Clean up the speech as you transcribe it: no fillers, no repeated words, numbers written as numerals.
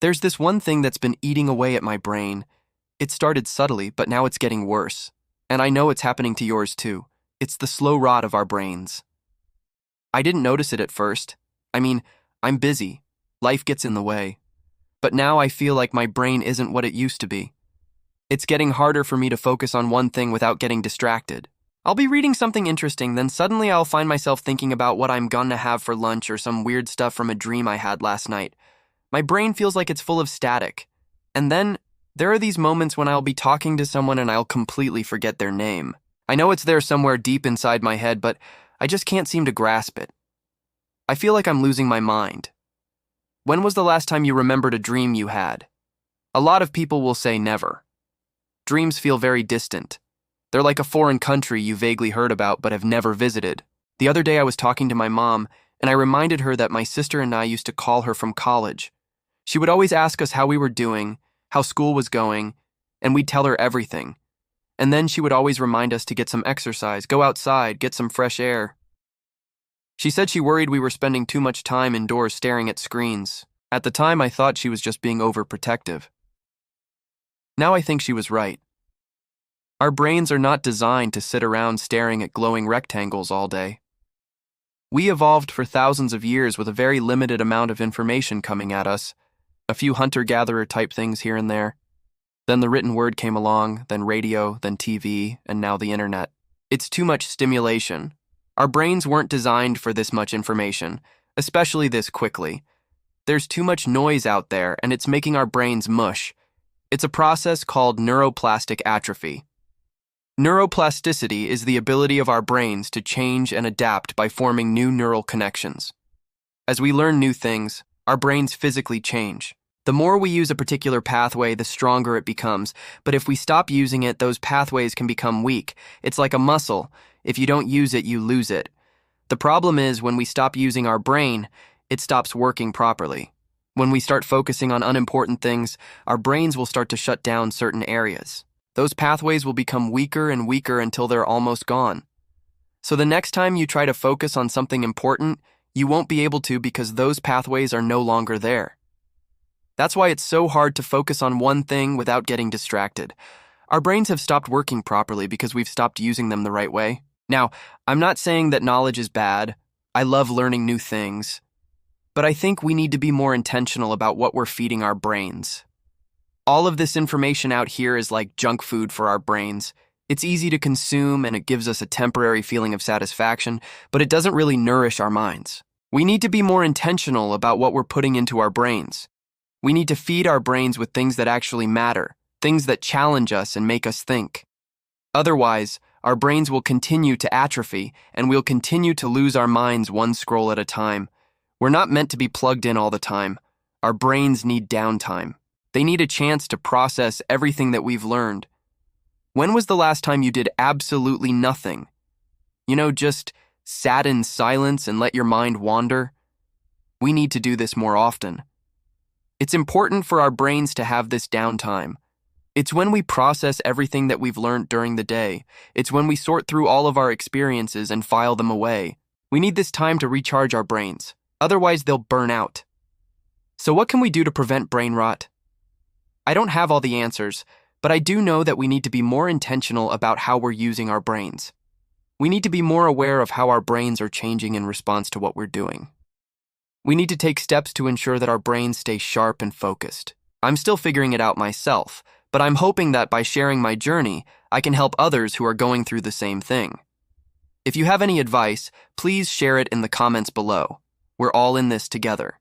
There's this one thing that's been eating away at my brain. It started subtly, but now it's getting worse. And I know it's happening to yours too. It's the slow rot of our brains. I didn't notice it at first. I'm busy. Life gets in the way. But now I feel like my brain isn't what it used to be. It's getting harder for me to focus on one thing without getting distracted. I'll be reading something interesting, then suddenly I'll find myself thinking about what I'm gonna have for lunch or some weird stuff from a dream I had last night. My brain feels like it's full of static. And then there are these moments when I'll be talking to someone and I'll completely forget their name. I know it's there somewhere deep inside my head, but I just can't seem to grasp it. I feel like I'm losing my mind. When was the last time you remembered a dream you had? A lot of people will say never. Dreams feel very distant. They're like a foreign country you vaguely heard about but have never visited. The other day I was talking to my mom, and I reminded her that my sister and I used to call her from college. She would always ask us how we were doing, how school was going, and we'd tell her everything. And then she would always remind us to get some exercise, go outside, get some fresh air. She said she worried we were spending too much time indoors staring at screens. At the time, I thought she was just being overprotective. Now I think she was right. Our brains are not designed to sit around staring at glowing rectangles all day. We evolved for thousands of years with a very limited amount of information coming at us, a few hunter-gatherer type things here and there. Then the written word came along, then radio, then TV, and now the internet. It's too much stimulation. Our brains weren't designed for this much information, especially this quickly. There's too much noise out there, and it's making our brains mush. It's a process called neuroplastic atrophy. Neuroplasticity is the ability of our brains to change and adapt by forming new neural connections. As we learn new things, our brains physically change. The more we use a particular pathway, the stronger it becomes. But if we stop using it, those pathways can become weak. It's like a muscle. If you don't use it, you lose it. The problem is, when we stop using our brain, it stops working properly. When we start focusing on unimportant things, our brains will start to shut down certain areas. Those pathways will become weaker and weaker until they're almost gone. So the next time you try to focus on something important, you won't be able to because those pathways are no longer there. That's why it's so hard to focus on one thing without getting distracted. Our brains have stopped working properly because we've stopped using them the right way. Now, I'm not saying that knowledge is bad. I love learning new things. But I think we need to be more intentional about what we're feeding our brains. All of this information out here is like junk food for our brains. It's easy to consume and it gives us a temporary feeling of satisfaction, but it doesn't really nourish our minds. We need to be more intentional about what we're putting into our brains. We need to feed our brains with things that actually matter, things that challenge us and make us think. Otherwise, our brains will continue to atrophy and we'll continue to lose our minds one scroll at a time. We're not meant to be plugged in all the time. Our brains need downtime. They need a chance to process everything that we've learned. When was the last time you did absolutely nothing? Just sat in silence and let your mind wander? We need to do this more often. It's important for our brains to have this downtime. It's when we process everything that we've learned during the day. It's when we sort through all of our experiences and file them away. We need this time to recharge our brains. Otherwise, they'll burn out. So what can we do to prevent brain rot? I don't have all the answers, but I do know that we need to be more intentional about how we're using our brains. We need to be more aware of how our brains are changing in response to what we're doing. We need to take steps to ensure that our brains stay sharp and focused. I'm still figuring it out myself, but I'm hoping that by sharing my journey, I can help others who are going through the same thing. If you have any advice, please share it in the comments below. We're all in this together.